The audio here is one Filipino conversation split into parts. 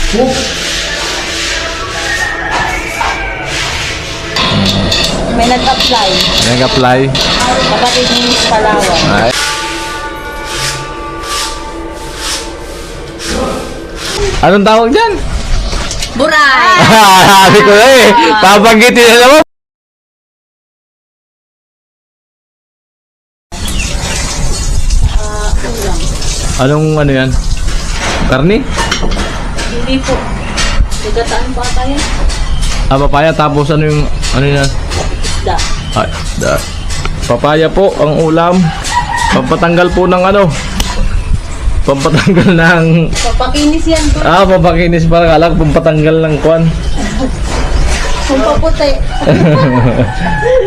May nag-apply. Nag-apply. Kapatid ni Miss Palawan. Ay. Anong tawag dyan? Buray! Sabi ko eh. Papanggitin na naman. Anong ano yan? Karni? Hindi po. Nagataan pa tayo. Papaya. Tapos ano yung ano yan? Isda. Ay, papaya po ang ulam. Pampatanggal po ng ano? Pampatanggal ng... Papakinis yan po. Papakinis parang alak. Pampatanggal ng kwan. Kung paputi.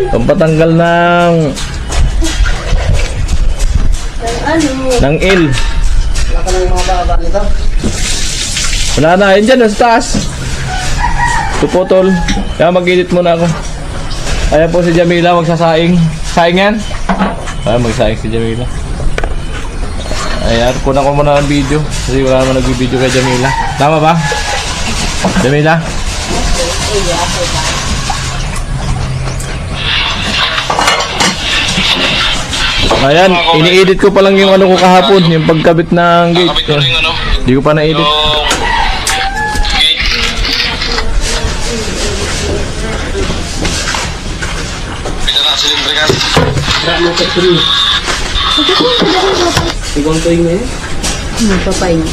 Pampatanggal ng... Ano? ng il. Wala ka lang yung mga baba nito. Wala na. Yun dyan. Sa taas. Tuputol. Kaya mag-edit muna ako. Ayan po si Jamila. Magsasaing. Saing yan? Magsaing si Jamila. Ayan. Kunan ko muna ang video. Kasi wala naman nag-video kay Jamila. Tama ba? Jamila? Ayan. Ini-edit ko pa lang yung ano ko kahapon. Yung pagkabit ng gate. Hindi ko pa na-edit. Tigong tuwing na yun. Papay niya.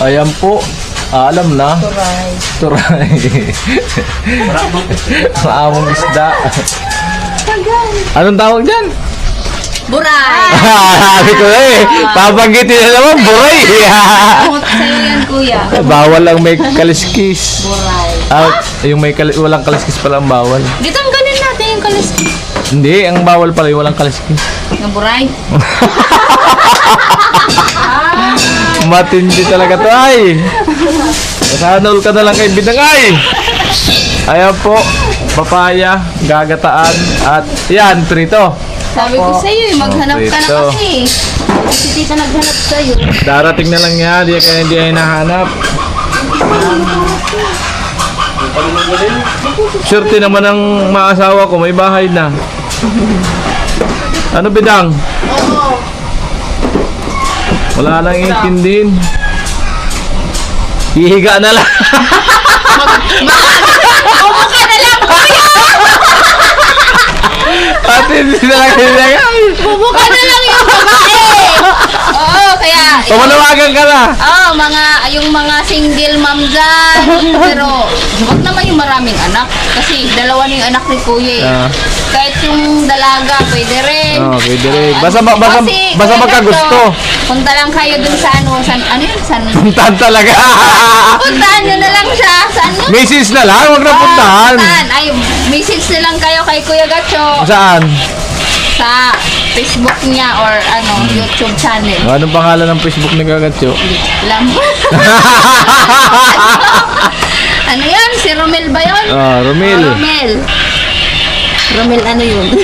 Ayan po. Alam na. Buray. Turay. Ang among isda. Anong tawag dyan? Buray! Sabi ko eh. Papanggitin na naman. Buray. Bukot sa'yo yan, kuya. Bawal lang may kaliskis. Buray. Yung may walang kaliskis pala ang bawal. Dito ang ganin natin yung kaliskis. Hindi, ang bawal pala yung walang kaliskis. Ng buray? Matindi talaga to ay. Masanol ka na lang kay Bidang ay. Ayan po, papaya, gagataan, at yan, prito. Sabi ko sa'yo, maghanap ka na Prito. kasi. Si tita naghanap sa'yo. Darating na lang yan, di kaya hindi ay nahanap. Surte naman ang maasawa ko, may bahay na. Ano Bidang? Wala nang intindihin. Hihiga na lang. Upo ka na lang, kuya! At hindi na lang hihiga. Bubo ka na lang yung babae! Oo, kaya... Pamanawagan ka na. Yung mga single mom dyan. Pero, huwag naman yung maraming anak. Kasi dalawa na yung anak ni kuya eh. Kahit yung dalaga, pwede rin. Pwede rin. Basta Kasi, kuya magkagusto. Gato, punta lang kayo dun sa ano yun? Puntahan talaga. Puntahan nyo na lang siya. Saan yun? Message na lang, huwag na puntahan. Puntahan. Ay, message na lang kayo kay Kuya Gacho. Saan? Sa Facebook niya or YouTube channel. Anong pangalan ng Facebook ni Gagatyo? Alam mo? Ano yan? Si Romel ba yun? Romel. Romel ano yun?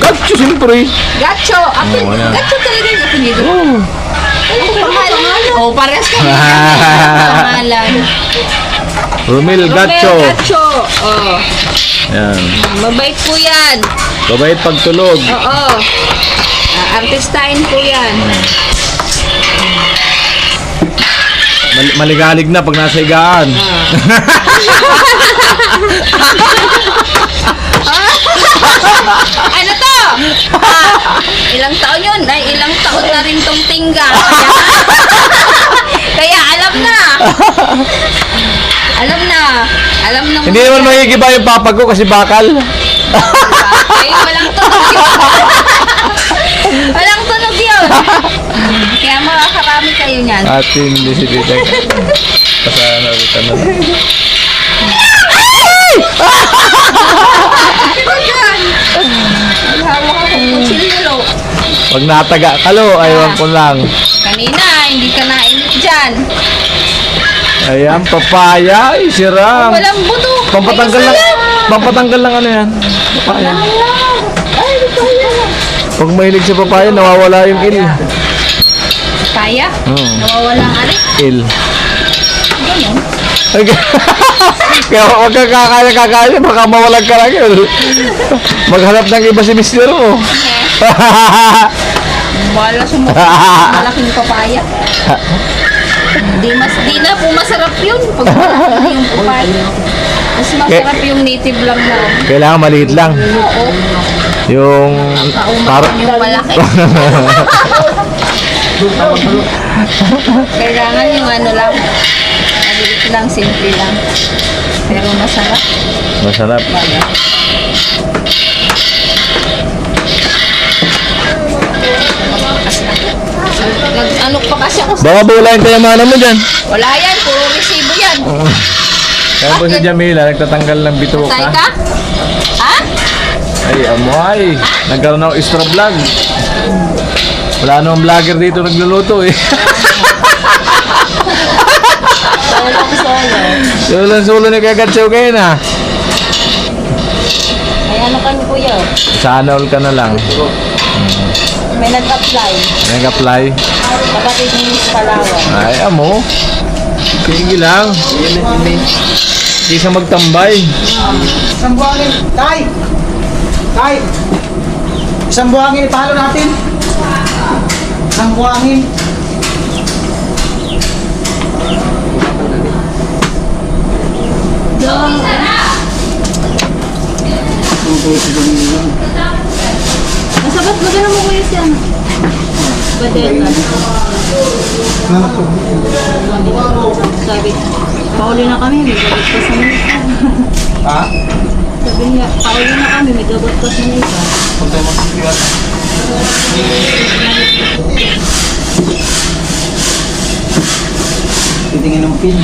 Gagatyo, siyempre. Gacho! Wala. Gacho talaga yung apelido. Ano pangalan? Parehas kami. Pangalan. Romel Gacho. Romel Gacho. Yan. Mabait po yan. Babait pagtulog. Oo. Artistahin po yan. Maligalig na pag nasa higaan. Ano to? Ilang taon yun? Ay, ilang taon na rin tong tingga. Kaya alam na. Alam na. Alam na. Hindi naman magigiba yung papa ko kasi bakal. Ay, walang tunog yun. Walang tunog yun. Kaya makakarami kayo niyan. At hindi si Tita. Pasana ulit na lang. Hawak ako ng kutsilyo. Pag nataga kalo, aywan ko lang. Kanina, hindi ka nainit dyan. Ayan, papaya. Ay, sirang. Walang buto. Pampatanggal lang. Pampatanggal lang ano yan. Papaya. Ay, papaya. Pag mahilig sa papaya, nawawala yung il. papaya. Nawawala nga rin. Il. Ganun. Kaya huwag kang kakaya, baka mawalag ka lang yun. Maghanap ng iba si Mr. O. Wala sumusunod. Malaking papaya. Di na po masarap yun. Pag malaki yung papaya. Mas masarap yung native lang na. Kailangan maliit lang. Oo. Yung Yung malaki. Kailangan yung ano lang. Maliit lang, simple lang. Pero masarap. masarap. Ano pa kasi ako sa... Baka bulayin kayamanan mo dyan. Wala yan, puro resibo yan. Kaya po si Jamila, nagtatanggal ng bituka. Patay ka? Ha? Ay, amoy. Nagkaroon ng extra vlog. Wala namang vlogger dito nagluluto eh. Sulan-sulan ni Kaya Gatsaw kayo na. May ano ka ni Kuya? Sana all ka na lang. May nag-apply. Nag-apply. Kapatid ni Miss Palawan. Ay, amo. Sige lang. Hindi siya magtambay. Isang buhangin. Tay! Tay! Isang buhangin ipalo natin. Isang buhangin. Masabat mo mo Kuya si ano? Badeta. Sabi, pauli na kami, may gabot ka sa Nika. Ha? Sabi niya, pauli na kami, may gabot ka sa Nika. Titingin ng pin.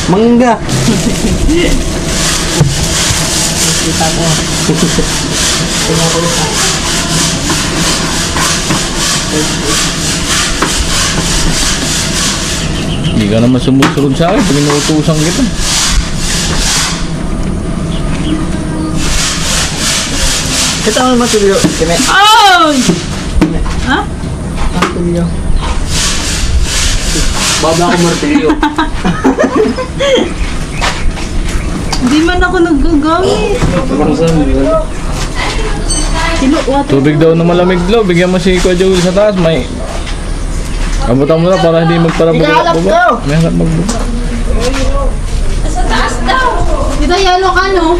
Mangga. Kita ko. Tingnan ko isa. Hindi ka naman sumusunod sa akin. Pinutusan kita. Kita mo matulyo. Kime. Ay! Ha? Matulyo. Baba ako martilyo. Hindi man ako nagagamit. Tubig daw na malamig daw. Bigyan mo si Kuya Joel sa taas. May... Abutan mo na para hindi magparabuga. May hanap magbuga. Sa taas daw. Dito yellow ka, no?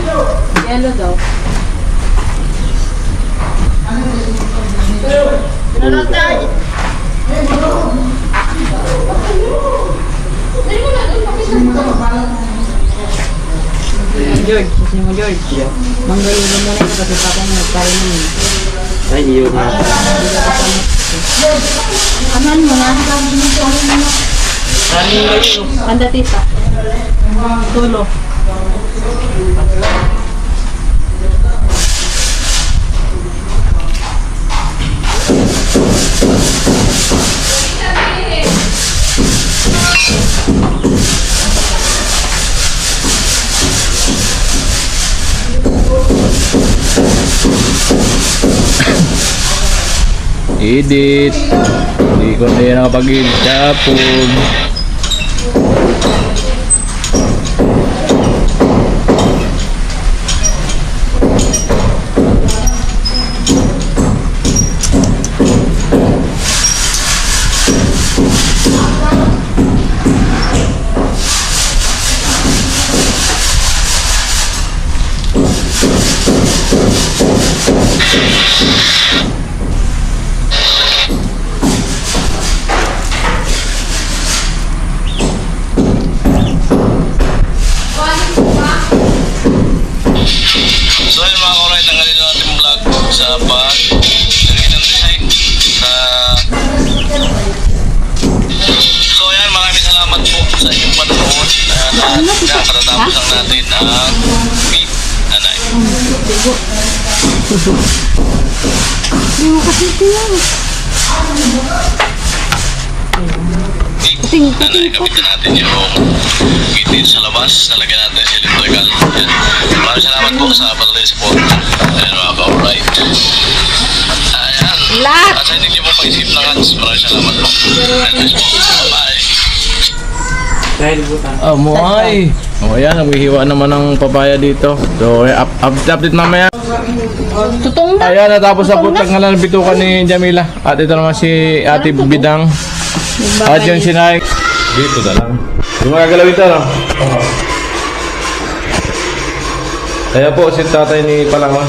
Yellow daw. George, kasi mo George. Manggailo mo na ito kasi papa mo nagparin mo. Ay, iyo na. Aman mo na. Panda tita. Tulo. Edit. Hindi ko na yan nakapag-edit kapon. So yun mga kauray, tanggalin na natin vlog sa pag-lagay ng design sa... So yan, maraming salamat po sa inyong panonood. Tapos lang natin ang meat, anay. Anay, kapitan natin yung meat dito sa labas. Nalagyan natin yung cylindrical. Yan. Maraming salamat po sa patuloy support. Ayan mga ka-alright. Ayan. Lahat. At sa hindi niyo po paisip lang, Hans. Maraming salamat po. God bless po. Bye. Dahil butan. Muay. O ayan, naghihiwa naman ng papaya dito. So, update mamaya. Tutong na. Ayan, natapos na po tanggalan ng bitukan ni Jamila. At ito naman si Ate Bidang. At yung sinay. Dito na lang. Hindi magagalaw ito, no? Kaya po, si tatay ni Palangon.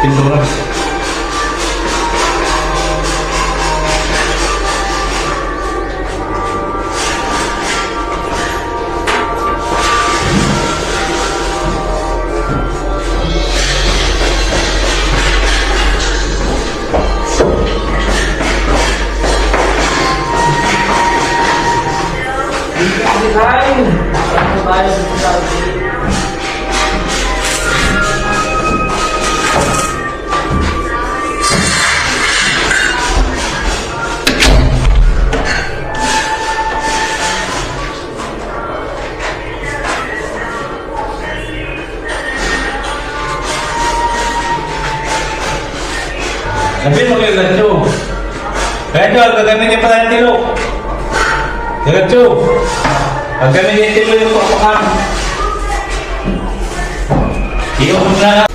Pintura. Sabihin mo kayo, Gatcho. Gatcho, gagamitin pa tayong tilo. Gatcho, gagamitin yung tilo yung papakan. Iyon na.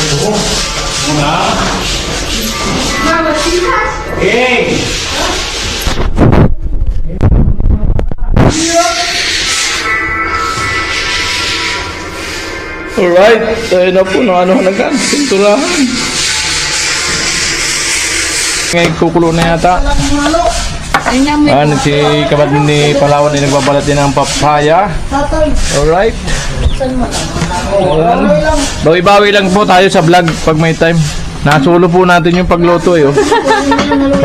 Hey! Alright, tayo na po ng ano halagaan, pinturahan. Ngayon kukulo na yata. Ayun nga, may Si kapatid ni Palawan ay nagbabalat din ng papaya. Alright. Bawi-bawi lang po tayo sa vlog pag may time. Nasulo po natin yung pagluto eh. Oh.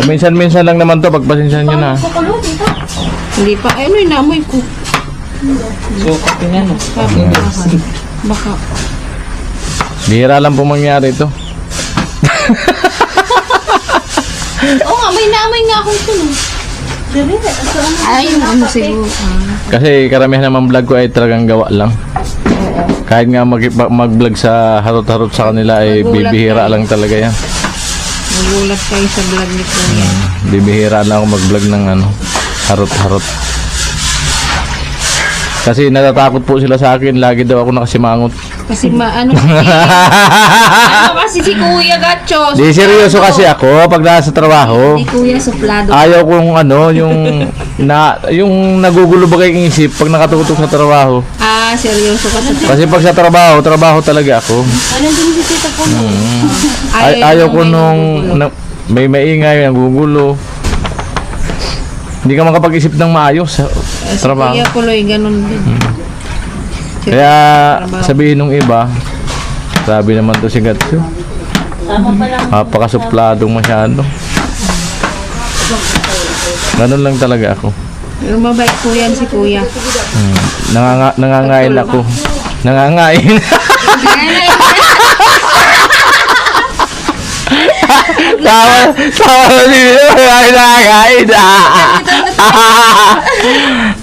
Minsan-minsan lang naman to, pagpasinsan nyo na. Hindi pa. Ano yung namoy ko? Sukat yun yan. Baka. Bihira lang po mangyari ito. Oo nga, may namoy nga akong tunog. Ay, yung ano siguro. Kasi karamihan naman vlog ko ay talagang gawa lang. Kahit nga mag-vlog sa harot-harot sa kanila ay bibihira lang talaga yan. Nagulat kayo sa vlog ni Kuya. Bibihira lang ako mag-vlog ng ano, harot-harot. Kasi natatakot po sila sa akin, lagi daw ako nakasimangot. Kasi ano kasi si Kuya Gacho. Di seryoso kasi ako pag nasa trabaho. Si Kuya suplado. Ayaw kong ano, yung nagugulo ba kayong isip pag nakatutok sa trabaho. Ah, seryoso ka sa Kasi pag sa trabaho talaga ako. Ano din si Tita ko? Ayaw ko nung may maingay, nagugulo. Hindi ka makapag-isip ng maayos sa trabaho. Kuya Kuloy, ganun din. Kaya sabihin nung iba, sabi naman to si Gatsu. Napakasupladong masyado. Ganun lang talaga ako. Pero mabait po yan si Kuya. Nangangain ako. Nangangain. Tawa na nila. Nangangain.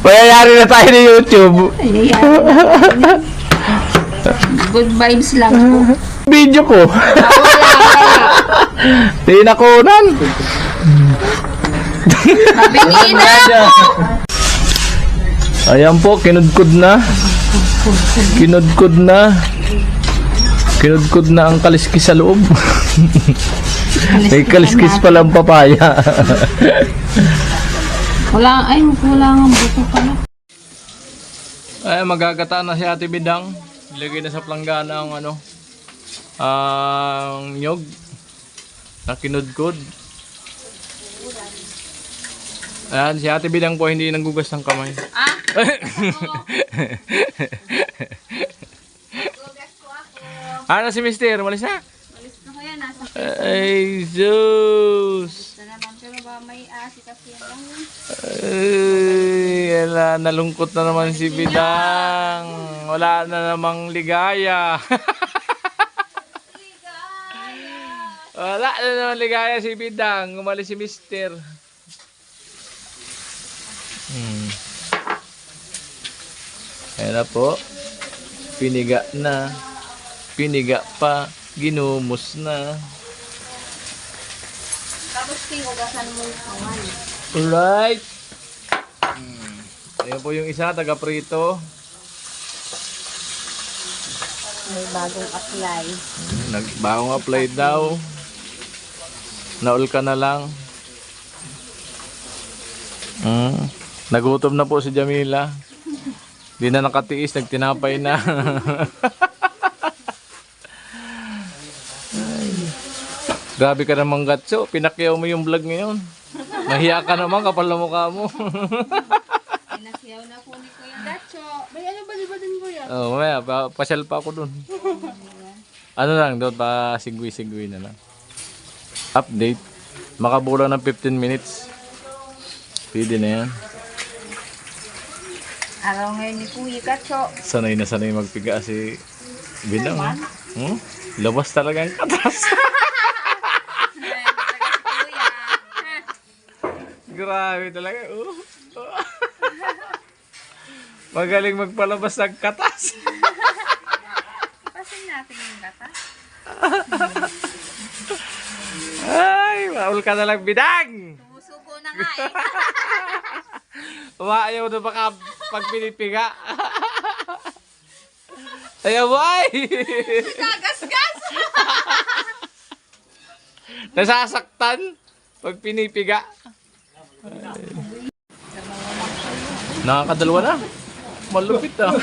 Payayari na tayo ni YouTube. Good vibes lang po. Video ko. Tinakunan. Mabingin na po. Ayan po, kinudkod na. Kinudkod na. Kinudkod na ang kaliskis sa loob. May kaliskis palang papaya. Wala nga buto pala. Ay, magagata na si Ate Bidang. Ilagay na sa planggana ang ano, ang nyog na kinudkod. Ayan, si Ate Bidang po hindi nanggugas ng kamay. Ah? Ano si Mister? Malis na? Malis na ko yan. Nasa Ay, Zeus! na naman. Pero ba may asi kasi yan lang yun. Ay, nalungkot na naman si Bidang. Wala na namang ligaya. Wala na naman ligaya si Bidang. Umalis si Mister. Ayan na po. Piniga na. Piniga pa. Ginumos na. Tapos ugasan mo yung kawan. Alright. Ayan po yung isa, taga-prito. May bagong apply. Nagbagong apply daw. Naul ka na lang. Nagutom na po si Jamila. Di na nakatiis, nagtinapay na. Ay. Grabe ka naman, Gatso. Pinakyaw mo yung vlog ngayon. Nahiya ka naman, kapal na mukha mo. Pinakyaw na po ni Kuya Gacho. May ano ba din Kuya? Oh, mamaya, pasyal pa ako dun. Ano lang, doon pa sigwi-sigwi na lang. Update. Makabulang ng 15 minutes. Pwede na yan. Araw ngayon ni Kuya Gacho. Sanay na sanay magpiga si Bidang. Labas talaga ang katas. Grabe talaga. Magaling magpalabas ng katas. Pasin natin yung gatas. Ay, maul ka na lang, Bidang. Tumusuko na nga eh. Umaayaw na baka pag pinipiga. Ayaw mo ay. Kagasgas! Nasasaktan pag pinipiga. Nakakadalawa na. Malupit ah.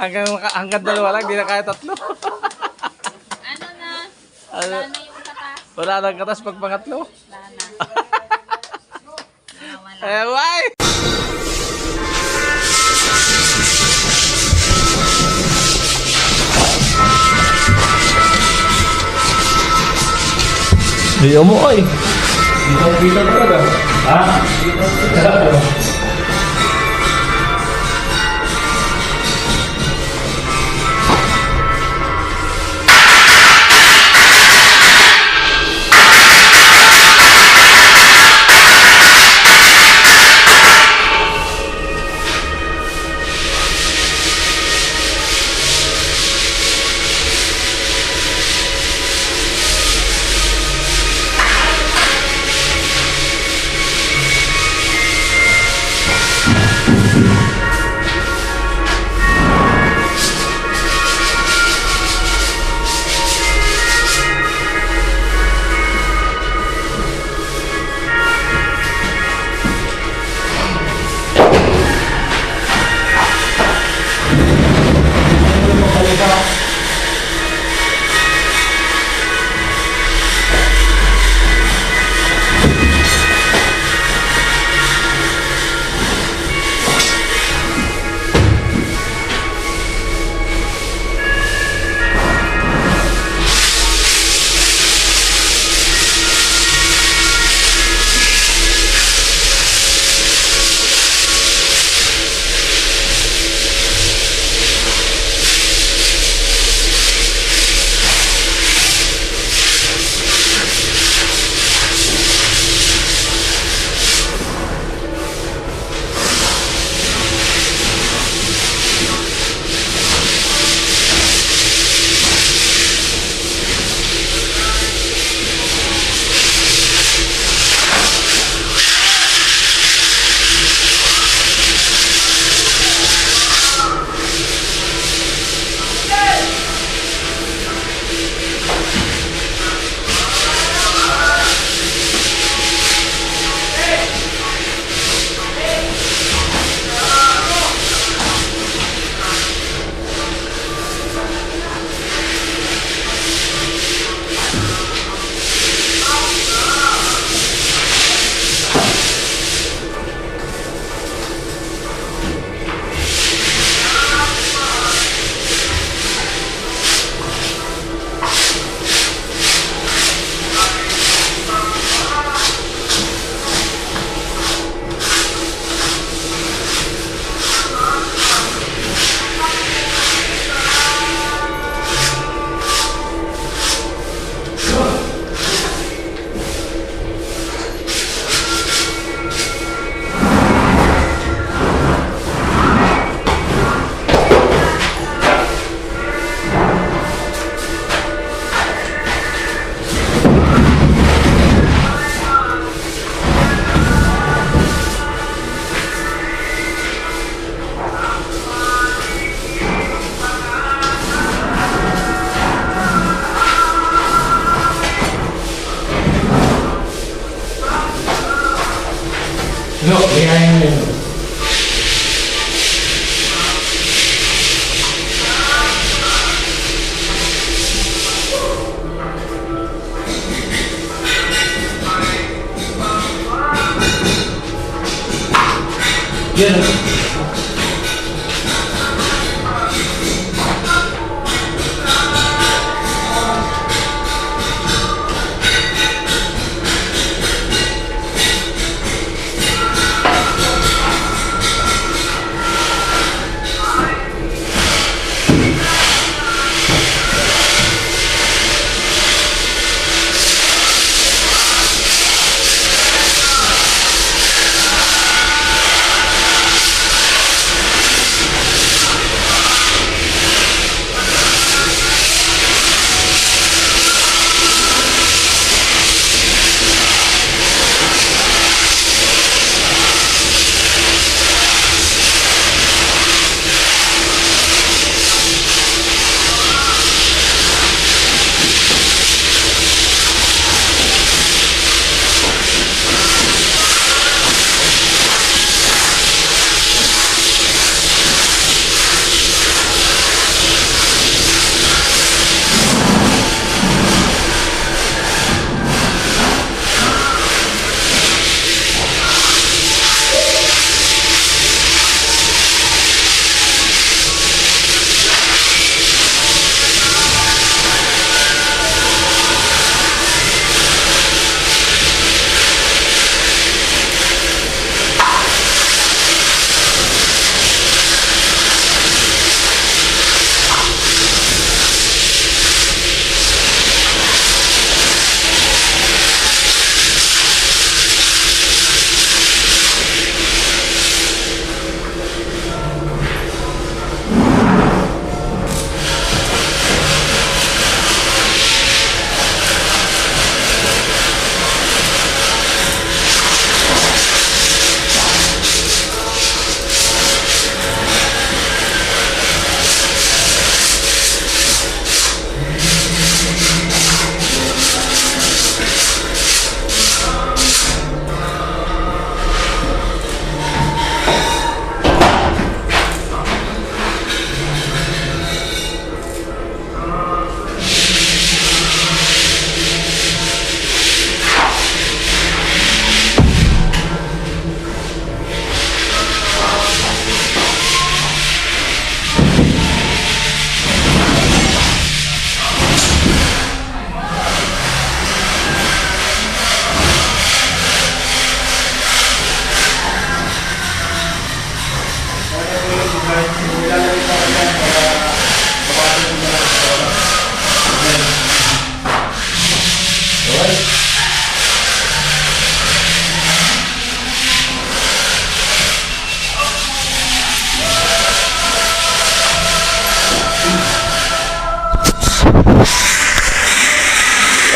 hanggang dalawa lang, di na kaya tatlo. Ano na? Wala na yung katas. Wala nang katas pag pangatlo. Wala na. Wala. Eh, why? Di mo ay. Kita talaga. Ha? No, kaya yun. Yan.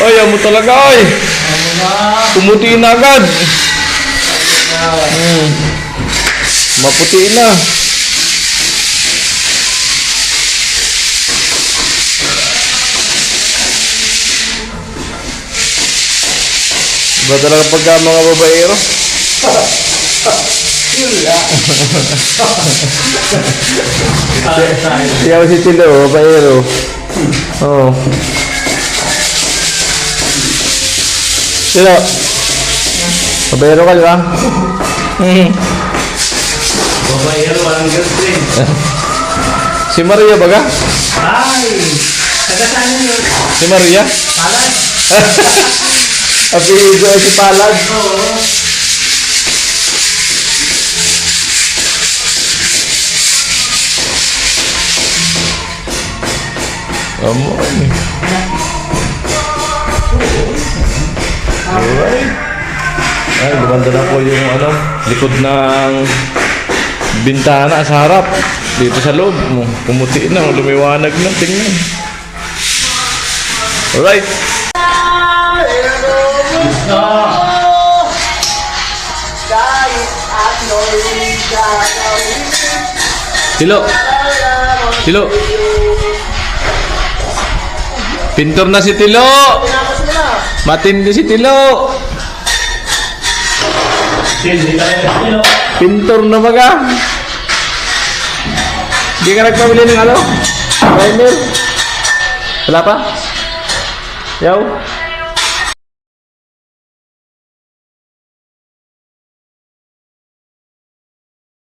Ay, amo talaga ay. Pumuti na agad. Maputi na. Ba talaga pagka mga babaero? Siya si Tilo, babaero. Oo. Tilo. Babaero ka, di ba? Babaero, walang girlfriend. Si Maria baga? Ay! Taga-saan yun? Si Maria? Palad? Apelido ay si Palad. Oo. Amo ay. Alright. Ay, gumanda na po yung likod ng bintana sa harap. Dito sa loob. Pumuti na, lumiwanag na. Tingnan. Alright. Tilo. Tilo. Pintor na si Tilo. Matindi si Tilo. Pintor na baga. Hindi ka nagpabili ng primer? Wala pa? Yaw?